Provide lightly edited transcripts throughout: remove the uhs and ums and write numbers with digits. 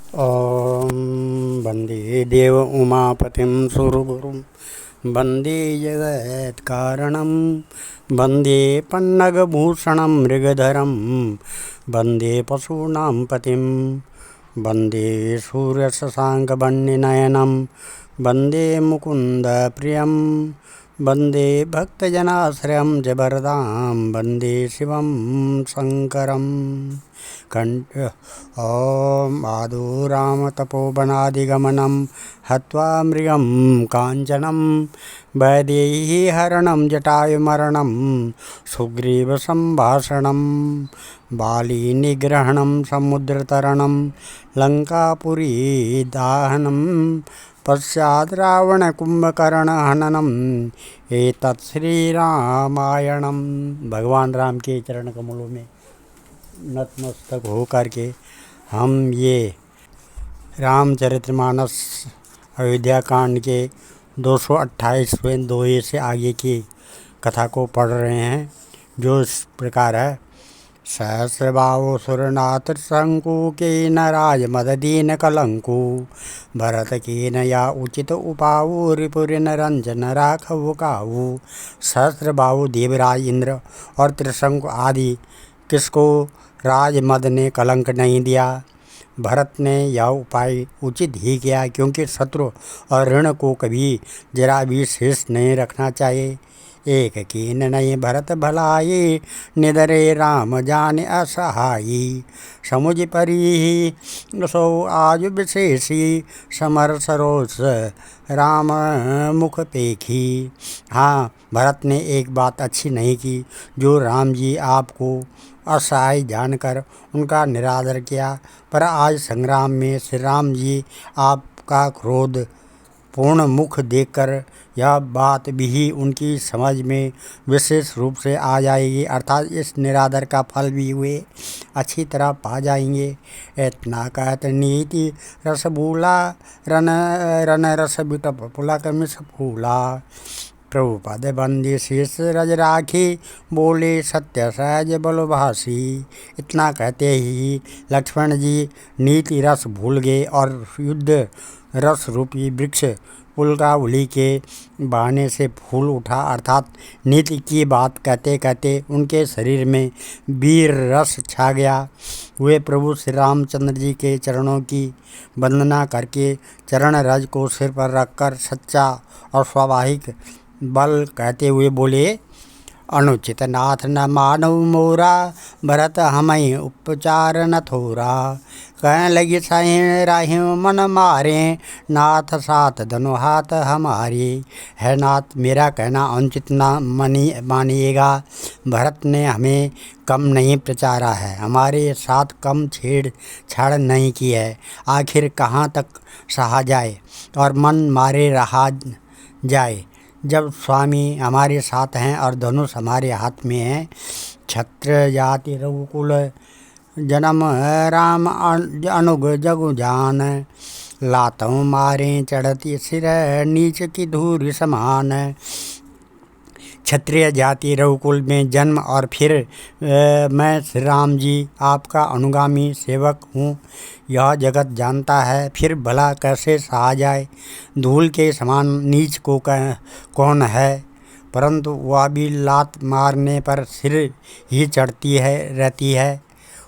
ॐ वन्दे देव उमापतिं सुरगुरुं वन्दे जगत्कारणं वन्दे पन्नगभूषणं मृगधरं वन्दे पशूनां पतिं वन्दे सूर्यशशाङ्कवर्णनयनं वन्दे मुकुन्दप्रियं वन्दे भक्तजनाश्रयं च वरदां वन्दे शिवं शङ्करं ॐ आदुरामतपोवनादिगमनं हत्वा मृगं काञ्चनं वैदेहीहरणं जटायुमरणं सुग्रीवसम्भाषणं बालीनिग्रहणं समुद्रतरणं लङ्कापुरीदाहनं पश्चात् रावणकुम्भकर्णहननम् एतत् श्रीरामायणं। भगवान राम के चरण कमलों में नतमस्तक होकर के हम ये रामचरितमानस अयोध्या कांड के 228वें दोहे से आगे की कथा को पढ़ रहे हैं, जो इस प्रकार है। सहस्रबाहु सुरनाथ शंकु के न राज मददीन कलंकु भरत की न या उचित उपाऊ रिपुर न रंजन राघव काऊ। सहस्रबाहु देवराज इंद्र और त्रिशंकु आदि किसको राजमद ने कलंक नहीं दिया। भरत ने यह उपाय उचित ही किया, क्योंकि शत्रु और ऋण को कभी जरा भी शेष नहीं रखना चाहिए। एक कीन नहीं भरत भलाई निदरे राम जाने असहाई। समुझ परी सो आज विशेषी समर सरोस राम मुख पेखी। हाँ, भरत ने एक बात अच्छी नहीं की, जो राम जी आपको असहाय जानकर उनका निरादर किया। पर आज संग्राम में श्री राम जी आपका क्रोध पूर्ण मुख देखकर यह बात भी उनकी समझ में विशेष रूप से आ जाएगी, अर्थात इस निरादर का फल भी वे अच्छी तरह पा जाएंगे। इतना कहत नीति रस भूला रन रन रस बिटप पुलक मिस फूला। प्रभुपद बंदी शीश रज राखी बोले सत्य सहज बलभासी। इतना कहते ही लक्ष्मण जी नीति रस भूल गए और युद्ध रस रूपी वृक्ष पुलकावली के बहाने से फूल उठा, अर्थात नीति की बात कहते कहते उनके शरीर में वीर रस छा गया। वे प्रभु श्री रामचंद्र जी के चरणों की वंदना करके चरण रज को सिर पर रखकर सच्चा और स्वाभाविक बल कहते हुए बोले, अनुचित नाथ न मानव मोरा भरत हमई उपचार न थोरा। कह लगी सही राहि मन मारे नाथ साथ धनु हाथ हमारे। है नाथ, मेरा कहना अनुचित न मानिएगा। भरत ने हमें कम नहीं प्रचारा है, हमारे साथ कम छेड़छाड़ नहीं की है। आखिर कहाँ तक सहा जाए और मन मारे रहा जाए, जब स्वामी हमारे साथ हैं और धनुष हमारे हाथ में है। छत्र जाति रघुकुल जन्म राम अनुग जगु जान। लातों मारे चढ़ती सिर नीच की धूरी समान। क्षत्रिय जाति रघुकुल में जन्म और फिर मैं श्री राम जी आपका अनुगामी सेवक हूँ, यह जगत जानता है। फिर भला कैसे सहा जाए। धूल के समान नीच को कौन है, परंतु वह भी लात मारने पर सिर ही चढ़ती रहती है।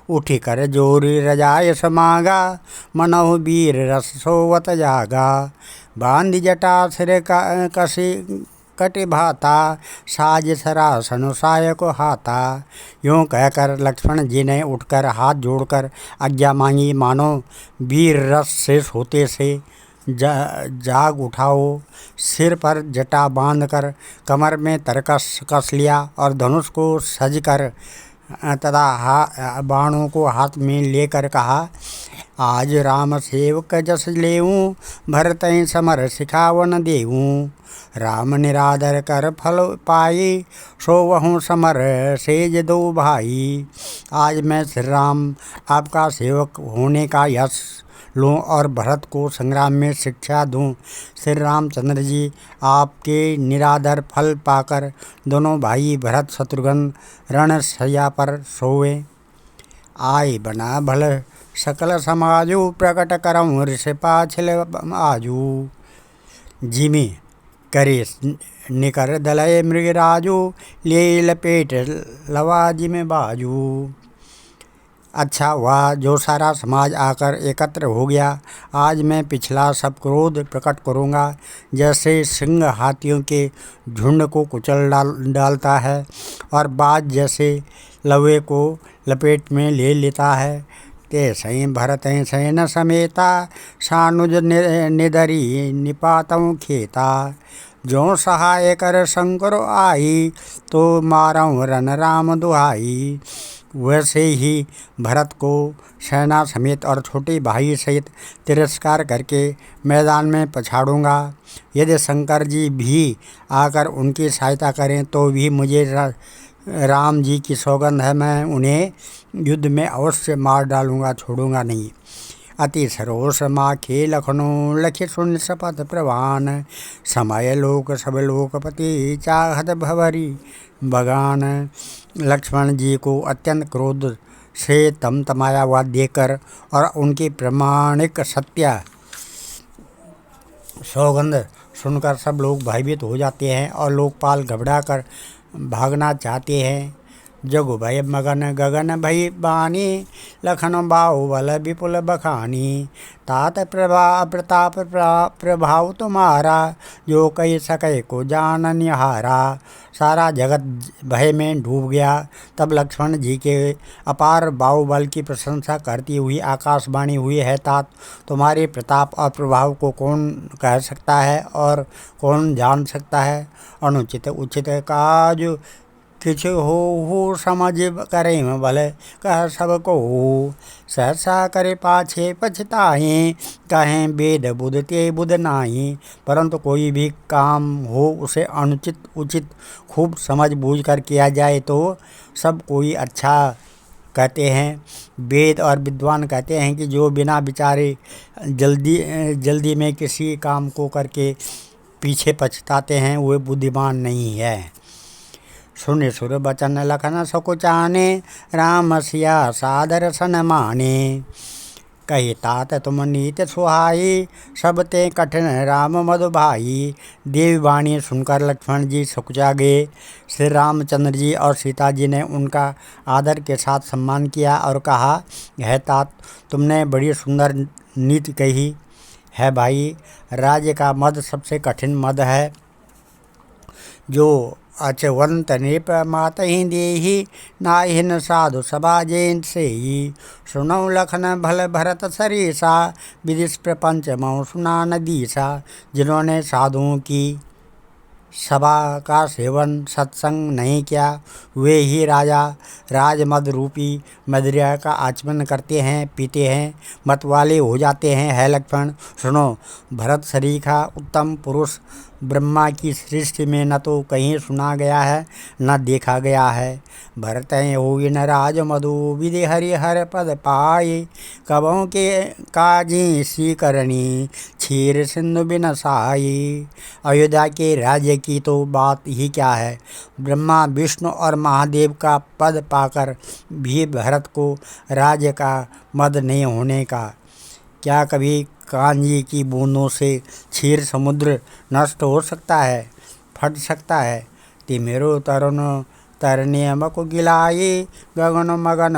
उठी कर जोरी रजाय समागा मनहु वीर रस सोवत जागा। बांध जटा सिर का कसी कटि भाता साज सरासन साय को हाथा। यूँ कहकर लक्ष्मण जी ने उठकर हाथ जोड़कर आज्ञा मांगी, मानो वीर रस शेष होते से जाग उठाओ। सिर पर जटा बांधकर कमर में तरकस कस लिया और धनुष को सजकर तथा बाणों को हाथ में लेकर कहा, आज राम सेवक जस लेऊँ भरत समर सिखावन देऊँ। राम निरादर कर फल पाई सो वहूँ समर सेज दो भाई। आज मैं श्री राम आपका सेवक होने का यश लूँ और भरत को संग्राम में शिक्षा दूँ। श्री रामचंद्र जी आपके निरादर फल पाकर दोनों भाई भरत शत्रुघ्न रणशैया पर सोए। आय बना भल सकल समाजु प्रकट करऊँ ऋष पाछल आजू। जिमि करे निकर दलय मृगराजू ले लपेट लवा जिमि बाजू। अच्छा हुआ जो सारा समाज आकर एकत्र हो गया। आज मैं पिछला सब क्रोध प्रकट करूँगा। जैसे सिंह हाथियों के झुंड को कुचल डालता है और बाज जैसे लवे को लपेट में ले लेता है, ते सही भरत सैन समेता सानुज निदरी निपातों खेता। जो सहाय कर शंकर आई तो मारऊँ रन राम दुहाई। वैसे ही भरत को सेना समेत और छोटे भाई सहित तिरस्कार करके मैदान में पछाड़ूंगा। यदि शंकर जी भी आकर उनकी सहायता करें तो भी मुझे राम जी की सौगंध है, मैं उन्हें युद्ध में अवश्य मार डालूंगा, छोड़ूंगा नहीं। अति सरोस माखे लखनऊ लखि सुन शपथ प्रवान। समय लोक सब लोकपति चाहत भवरी बगान। लक्ष्मण जी को अत्यंत क्रोध से तमतमाया हुआ देखकर और उनकी प्रामाणिक सत्य सौगंध सुनकर सब लोग भयभीत हो जाते हैं और लोकपाल घबराकर भागना चाहते हैं। जगु भय मगन गगन भई बानी लखन बाहुबल विपुल बखानी। तात प्रताप प्रभाव तुम्हारा जो कही सके को जान निहारा। सारा जगत भय में डूब गया। तब लक्ष्मण जी के अपार बाहुबल की प्रशंसा करती हुई आकाशवाणी हुई है, तात तुम्हारे प्रताप और प्रभाव को कौन कह सकता है और कौन जान सकता है। अनुचित उचित काज किछु हो समझ करें भले कह सबको। सहसा करे पाछे पछताएं कहें वेद बुध ते बुध नाही। परंतु कोई भी काम हो उसे अनुचित उचित खूब समझ बूझ कर किया जाए तो सब कोई अच्छा कहते हैं। वेद और विद्वान कहते हैं कि जो बिना विचारे जल्दी में किसी काम को करके पीछे पछताते हैं वे बुद्धिमान नहीं है। सुन सुर बचन लखन सकुचाने राम सिया सादर सन माने। कही तात तुम नीत सुहाई सब ते कठिन राम मधु भाई। देवी वाणी सुनकर लक्ष्मण जी सकुचा गए। श्री रामचंद्र जी और सीता जी ने उनका आदर के साथ सम्मान किया और कहा, है तात तुमने बड़ी सुंदर नीति कही है भाई। राज्य का मद सबसे कठिन मद है। जो अचवंत निप मात ही देही नाहिन साधु सभा जैन से ही। सुनऊ लखन भल भरत सरीसा विदिश प्रपंच मऊ सुना नदीसा। जिन्होंने साधुओं की सभा का सेवन सत्संग नहीं किया वे ही राजा राजमद रूपी मदिरा का आचमन करते हैं, पीते हैं, मतवाले हो जाते हैं। है लक्ष्मण सुनो, भरत सरीखा उत्तम पुरुष ब्रह्मा की सृष्टि में न तो कहीं सुना गया है न देखा गया है। भरत हो न राज मधु विधि हरि हर पद पाए। कबों के काजी सी करनी क्षीर सिंधु बिन साई। अयोध्या के राज्य की तो बात ही क्या है। ब्रह्मा विष्णु और महादेव का पद पाकर भी भरत को राज्य का मद नहीं होने का। क्या कभी कांजी की बूंदों से क्षीर समुद्र नष्ट हो सकता है, फट सकता है। तिमेरो तरुण तरने मको गिलाई गगन मगन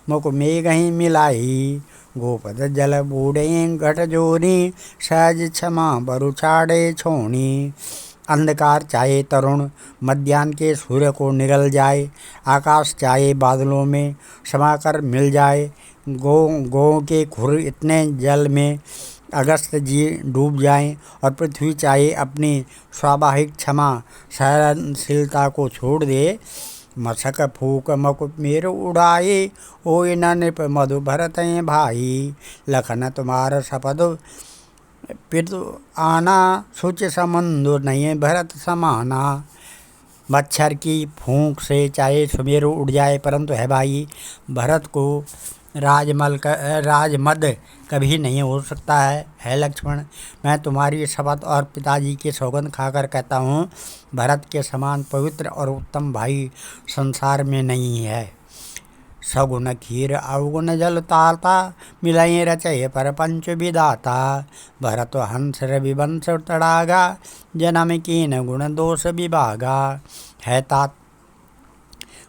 मको मेघ ही मिलाई। गोपद जल बूढ़े घट जोरी सहज क्षमा बरु छाड़े छोनी। अंधकार चाहे तरुण मध्याह्न के सूर्य को निगल जाए, आकाश चाहे बादलों में समाकर मिल जाए, गौ के खुर इतने जल में अगस्त जी डूब जाएं और पृथ्वी चाहे अपनी स्वाभाविक क्षमा सहनशीलता को छोड़ दे। मशक फूक मकुट मेरु उड़ाए ओय न नृप मधु भरत भाई। लखन तुम्हार सपद पितु आना सुच समंदु नहीं भरत समाना। मच्छर की फूंक से चाहे सुमेरु उड़ जाए परंतु है भाई भरत को राजमद कभी नहीं हो सकता है लक्ष्मण। मैं तुम्हारी शपथ और पिताजी की सौगंध खाकर कहता हूँ, भरत के समान पवित्र और उत्तम भाई संसार में नहीं है। सगुन खीर अवगुण जल ताता, मिलई रचय पर पंच विदाता। भरत हंस रविवंश तड़ागा, जन्म कीन गुण दोष विभागा। है तात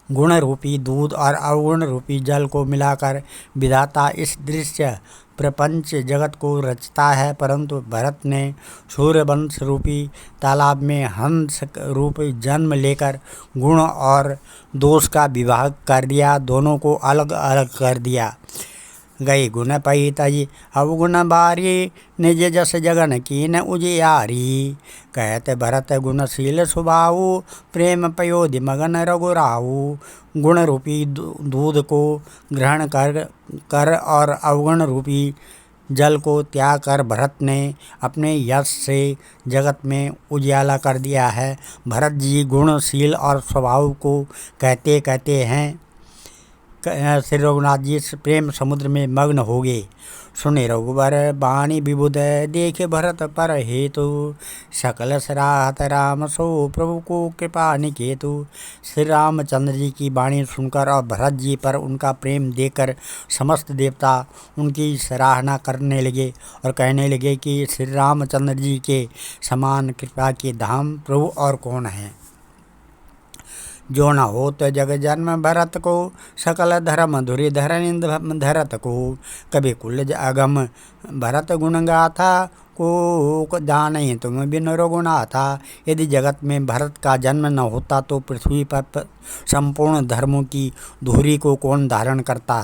गुण रूपी दूध और अवगुण रूपी जल को मिलाकर विधाता इस दृश्य प्रपंच जगत को रचता है, परंतु भरत ने सूर्यवंश रूपी तालाब में हंस रूप जन्म लेकर गुण और दोष का विभाग कर दिया, दोनों को अलग अलग कर दिया। गई गुण पई तजी अवगुण बारी, निज जस जगन कीन उजियारी। कहते भरत गुणशील स्वभाव, प्रेम पयोधि मगन रघुराऊ। गुण रूपी दूध को ग्रहण कर और अवगुण रूपी जल को त्याग कर भरत ने अपने यश से जगत में उजियाला कर दिया है। भरत जी गुणशील और स्वभाव को कहते कहते हैं श्री रघुनाथ जी प्रेम समुद्र में मग्न हो गए। सुने रघुबर बाणी विबुध, देखे भरत पर हेतु। सकल सराहत राम सो, प्रभु को कृपा निकेतु। श्री रामचंद्र जी की वाणी सुनकर और भरत जी पर उनका प्रेम देखकर समस्त देवता उनकी सराहना करने लगे और कहने लगे कि श्री रामचंद्र जी के समान कृपा के धाम प्रभु और कौन है। जो न हो तो जग जन्म भरत को, सकल धर्म धुरि धरनिंद धरत को। कभी कुलज अगम भरत गुण गाथा, को जाने तुम बिन रघुनाथा। यदि जगत में भरत का जन्म न होता तो पृथ्वी पर संपूर्ण धर्मों की धुरी को कौन धारण करता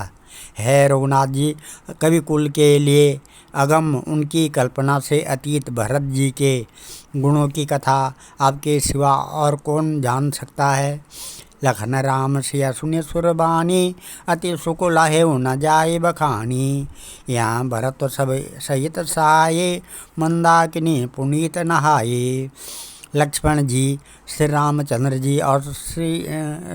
है। रघुनाथ जी कवि कुल के लिए अगम, उनकी कल्पना से अतीत भरत जी के गुणों की कथा आपके सिवा और कौन जान सकता है। लखन राम सिया सुने सुरबानी, अति सुख लाहे न जाए बखानी। यहाँ भरत सब सहित साये, मंदाकिनी पुनीत नहाये। लक्ष्मण जी, श्री रामचंद्र जी और श्री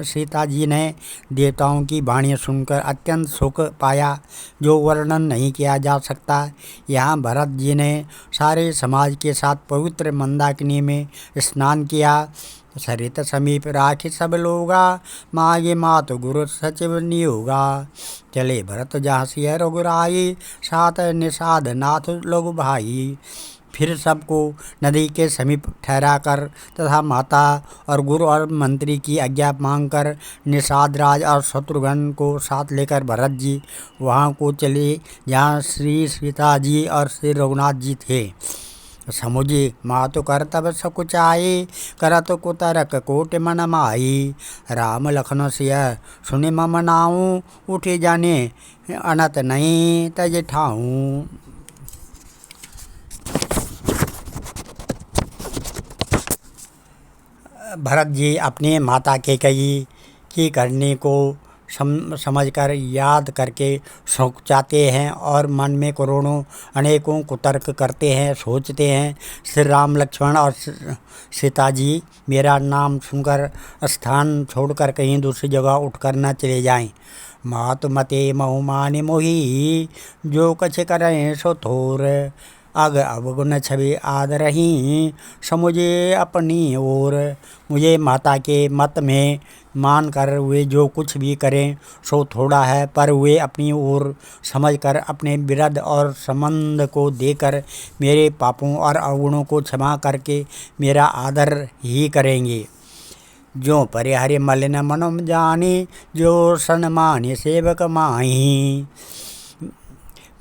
सीता जी ने देवताओं की वाणी सुनकर अत्यंत सुख पाया, जो वर्णन नहीं किया जा सकता। यहाँ भरत जी ने सारे समाज के साथ पवित्र मंदाकिनी में स्नान किया। सरित समीप राखी सब लोगा, मागे मात गुरु सचिव नियोगा। चले भरत जहाँ सिय रघुराई, साथ निषाद नाथ लघु भाई। फिर सबको नदी के समीप ठहराकर तथा माता और गुरु और मंत्री की आज्ञा मांगकर निषाद राज और शत्रुघ्न को साथ लेकर भरत जी वहाँ को चले जहाँ श्री सीता जी और श्री रघुनाथ जी थे। समुझे मातु कर तब सकुचाई, करत कुतरक कोट मन माई। राम लखन सिय सुनि मम नाऊँ, उठे जाने अनत नहीं तज ठाऊँ। भरत जी अपने माता कैकेयी की करने को समझकर याद करके सोचाते हैं और मन में करोड़ों अनेकों कुतर्क करते हैं, सोचते हैं श्री राम लक्ष्मण और सीता जी मेरा नाम सुनकर स्थान छोड़कर कहीं दूसरी जगह उठकर न चले जाएं। मात मते महु मानि मोही, जो कछ करें सो थोर। अग अवगुण छवि आदरही, समुझे अपनी ओर। मुझे माता के मत में मान कर वे जो कुछ भी करें सो थोड़ा है, पर वे अपनी ओर समझकर अपने विरध और संबंध को देकर मेरे पापों और अवगुणों को क्षमा करके मेरा आदर ही करेंगे। जो परिहरि मलिन मनम जानी, जो सन्मान्य सेवक माही।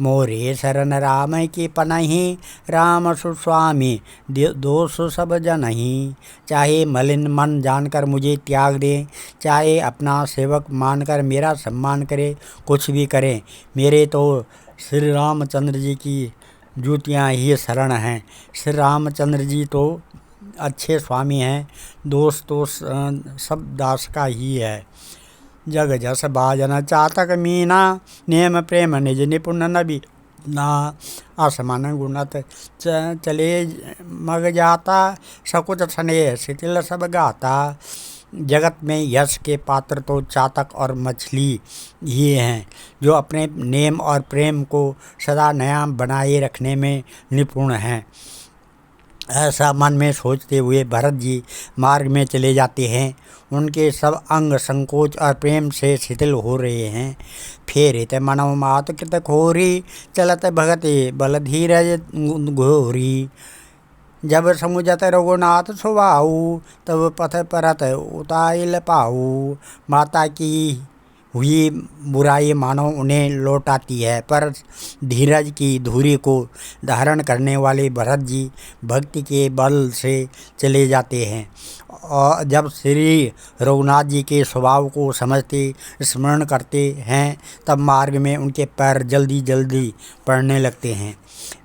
मोरे शरण राम की पनहि, राम सुस्वामी दोष सब जनहि। चाहे मलिन मन जानकर मुझे त्याग दें, चाहे अपना सेवक मानकर मेरा सम्मान करे, कुछ भी करें, मेरे तो श्री रामचंद्र जी की जूतियाँ ही शरण हैं। श्री रामचंद्र जी तो अच्छे स्वामी हैं, दोष तो सब दास का ही है। जग जस बाजन चातक मीना, नेम प्रेम निज निपुण नबी ना। आसमान गुणत चले मग जाता, सकुच स्नेह शिथिल सब गाता। जगत में यश के पात्र तो चातक और मछली ही हैं, जो अपने नेम और प्रेम को सदा नया बनाए रखने में निपुण हैं। ऐसा मन में सोचते हुए भरत जी मार्ग में चले जाते हैं। उनके सब अंग संकोच और प्रेम से शिथिल हो रहे हैं। फेरित मनव मात कृत खोरी, चलत भगते बल धीरज घोरी। जब समुझत रघुनाथ सुबाऊ, तब पथ परत उताइल पाऊ। माता की हुई बुराई मानो उन्हें लौटाती है, पर धीरज की धुरी को धारण करने वाले भरत जी भक्ति के बल से चले जाते हैं। और जब श्री रघुनाथ जी के स्वभाव को समझते स्मरण करते हैं, तब मार्ग में उनके पैर जल्दी जल्दी पड़ने लगते हैं।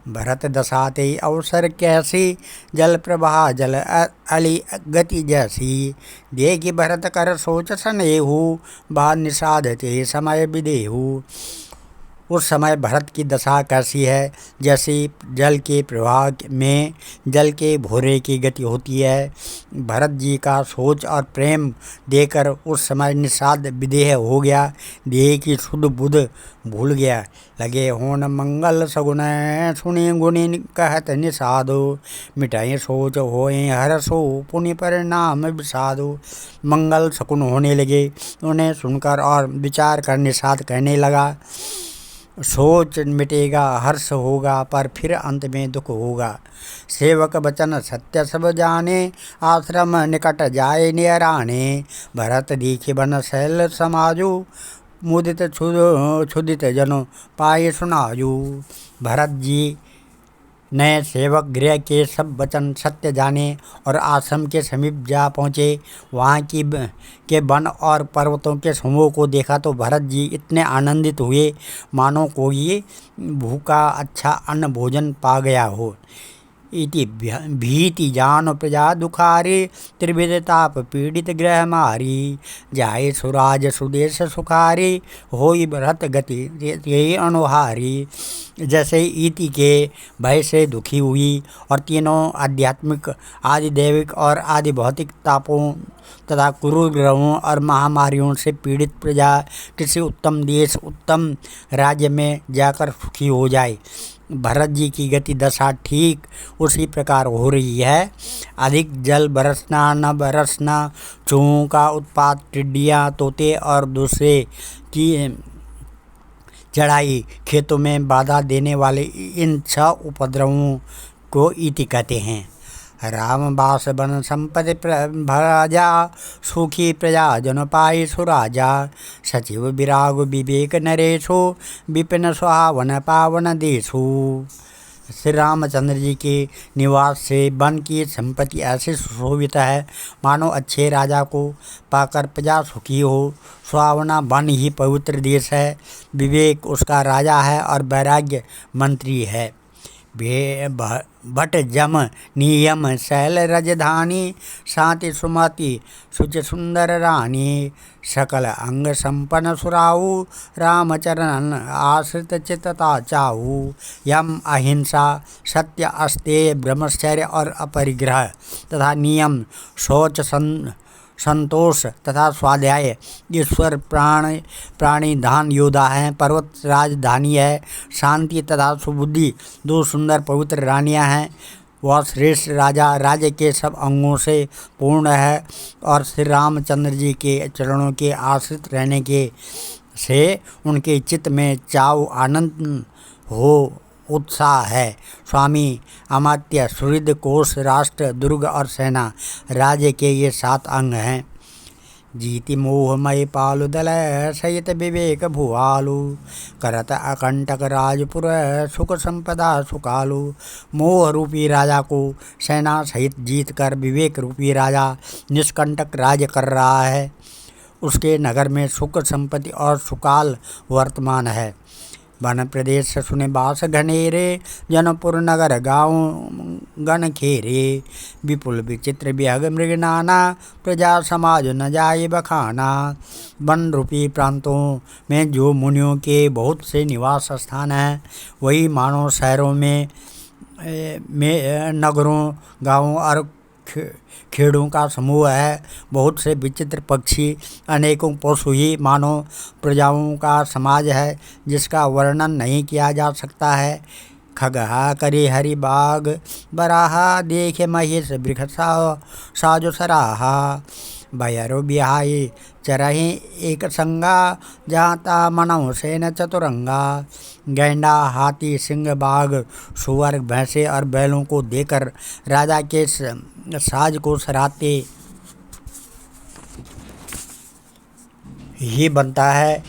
भरत दशाते अवसर कैसी, जल प्रवाह जल अली गति जैसी। देखि भरत कर सोच सनेहु, बा निषाधते समय विदेहु। उस समय भरत की दशा कैसी है, जैसे जल के प्रवाह में जल के भोरे की गति होती है। भरत जी का सोच और प्रेम देकर उस समय निषाद विदेह हो गया, देह की शुद्ध बुध भूल गया। लगे होन मंगल सगुन, सुनि गुनि कहत निषादो। मिटाए सोच होए हरसो, पुण्य परिणाम विषादो। मंगल शकुन होने लगे, उन्हें सुनकर और विचार कर निषाद कहने लगा, सोच मिटेगा हर्ष होगा, पर फिर अंत में दुख होगा। सेवक बचन सत्य सब जाने, आश्रम निकट जाए नियराने। भरत दीखि बन शैल समाजु, मुदित क्षुदित जनो पाए सुनाजू। भरत जी नए सेवक गृह के सब वचन सत्य जाने और आश्रम के समीप जा पहुँचे। वहाँ के वन और पर्वतों के समूह को देखा तो भरत जी इतने आनंदित हुए मानो कोई भूखा अच्छा अन्न भोजन पा गया हो। इति भीति जान प्रजा दुखारी, त्रिविध ताप पीड़ित गृह मारी। जाए सुराज सुदेश सुखारी, होई भरत गति यही अनुहारी। जैसे इति के भय से दुखी हुई और तीनों आध्यात्मिक आदि दैविक और आदि भौतिक तापों तथा कुरुग्रहों और महामारियों से पीड़ित प्रजा किसी उत्तम देश उत्तम राज्य में जाकर सुखी हो जाए, भरत जी की गति दशा ठीक उसी प्रकार हो रही है। अधिक जल बरसना न बरसना, चूहों का उत्पात, टिड्डियाँ तोते और दूसरे की चढ़ाई, खेतों में बाधा देने वाले इन 6 उपद्रवों को इति कहते हैं। राम बास बन संपत्ति भराजा, सुखी प्रजा जन पाई सुराजा। सचिव विराग विवेक नरेशो, विपिन सुहावन पावन देशो। श्री रामचंद्र जी के निवास से वन की संपत्ति ऐसे सुशोभित है मानो अच्छे राजा को पाकर प्रजा सुखी हो। सुहावना वन ही पवित्र देश है, विवेक उसका राजा है और वैराग्य मंत्री है। भट जम नियम शैल रजधानी, शांति सुमति सुच सुंदर रानी। सकल अंग संपन्न सुराऊ, रामचरण आश्रित चित्तता चाहू। यम अहिंसा सत्य अस्तेय ब्रह्मचर्य और अपरिग्रह तथा नियम शौच संतोष तथा स्वाध्याय। ईश्वर प्राणी धान योद्धा हैं, पर्वत राजधानी है। शांति तथा सुबुद्धि 2 सुंदर पवित्र रानियां हैं। वह श्रेष्ठ राजा राज्य के सब अंगों से पूर्ण है और श्री रामचंद्र जी के चरणों के आश्रित रहने के से उनके चित्त में चाव आनंद हो उत्साह है। स्वामी अमात्य सुहृद कोश राष्ट्र दुर्ग और सेना राज्य के ये 7 अंग हैं। जीति मोहमय पालु दल सहित विवेक भुआलु, करत अकंटक राजपुर सुख संपदा सुखालु। मोह रूपी राजा को सेना सहित जीत कर विवेक रूपी राजा निष्कंटक राज्य कर रहा है। उसके नगर में सुख संपत्ति और सुकाल वर्तमान है। वन प्रदेश सुने बास घनेरे, जनपुर नगर गाँव गण खेरे। विपुल विचित्र विहग मृग नाना, प्रजा समाज न जाए बखाना। वन रूपी प्रांतों में जो मुनियों के बहुत से निवास स्थान हैं, वही मानव शहरों में नगरों गाँवों और खेड़ों का समूह है। बहुत से विचित्र पक्षी, अनेकों पशु ही मानव प्रजाओं का समाज है, जिसका वर्णन नहीं किया जा सकता है। खगहा करे हरि बाग बराहा देखे महेश वृक्ष साजो सराहा भैरो बिहाई चरहि एक संगा जाता मनऊ सेन चतुरंगा गैंडा हाथी सिंह बाघ सुअर भैंसे और बैलों को देकर राजा के साज को सराहते ही बनता है।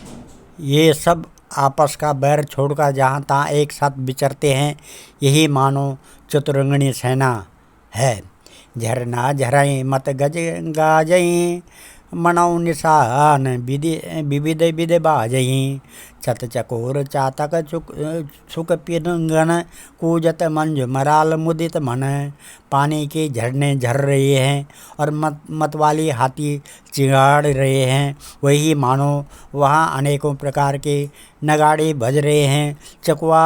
ये सब आपस का बैर छोड़कर जहाँ तहाँ एक साथ विचरते हैं। यही मानो चतुरंगणी सेना है। झरना झरई मत गज गाजई मनऊ निशान विविध विध बाजई चत चकोर चातक सुख पिनगन कूजत मंज मराल मुदित मन। पानी के झरने झर रहे हैं और मतवाली हाथी चिगाड़ रहे हैं। वही मानो वहाँ अनेकों प्रकार के नगाड़े बज रहे हैं। चकवा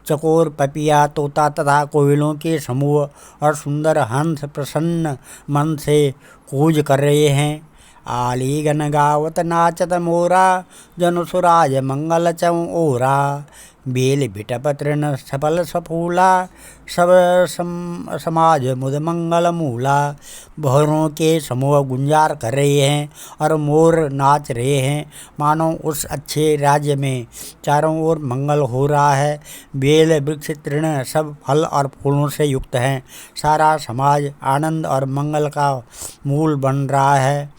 चकोर पपिया तोता तथा कोयलों के समूह और सुंदर हंस प्रसन्न मन से कूज कर रहे हैं। आली गन गावत नाचत मोरा जनुसुराज मंगल चऊ ओरा बेल बिटप तृण सफल सफूला सब समाज मुद मंगल मूला। भौरों के समूह गुंजार कर रहे हैं और मोर नाच रहे हैं। मानो उस अच्छे राज्य में चारों ओर मंगल हो रहा है। बेल वृक्ष तृण सब फल और फूलों से युक्त हैं। सारा समाज आनंद और मंगल का मूल बन रहा है।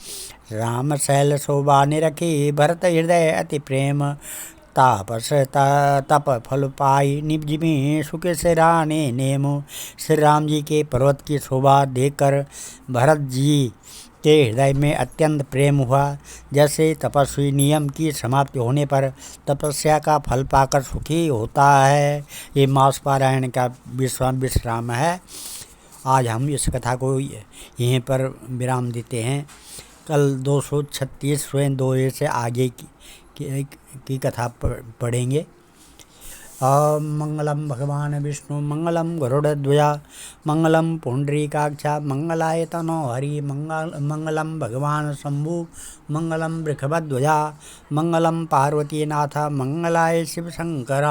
राम शैल शोभा निरखी भरत हृदय अति प्रेम तापस तप फल पाई निजमी सुख से राने नेम। श्री राम जी के पर्वत की शोभा देखकर भरत जी के हृदय में अत्यंत प्रेम हुआ। जैसे तपस्वी नियम की समाप्ति होने पर तपस्या का फल पाकर सुखी होता है। ये मास पारायण का विश्राम है। आज हम इस कथा को यहीं पर विराम देते हैं। कल 236वें दोहे से आगे की कथा पढ़ेंगे। ओम मंगलम भगवान विष्णु मंगलम गरुड़ध्वजा मंगलम पुंडरीकाक्षा मंगलाय तनो हरि मंगलम भगवान शंभु मंगलम वृषभध्वजा मंगलम पार्वतीनाथ मंगलाय शिव शंकर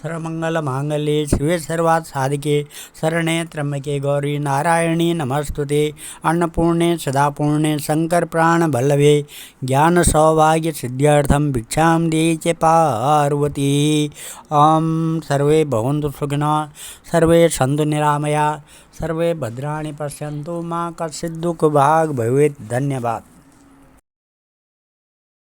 सर्वमंगल मांगल्ये शिवे सर्वार्थ साधिके शरणे त्र्यंबके गौरी नारायणी नमस्तुते अन्नपूर्णे सदापूर्णे शंकर प्राण वल्लभे ज्ञान सौभाग्य सिद्ध्यर्थम भिक्षां देहि च पार्वती। ओम सर्वे भवन्तु सुखिनः सर्वे सन्तु निरामया सर्वे भद्राणि पश्यन्तु मा कश्चित् दुःखभाग् भवेत्। धन्यवाद।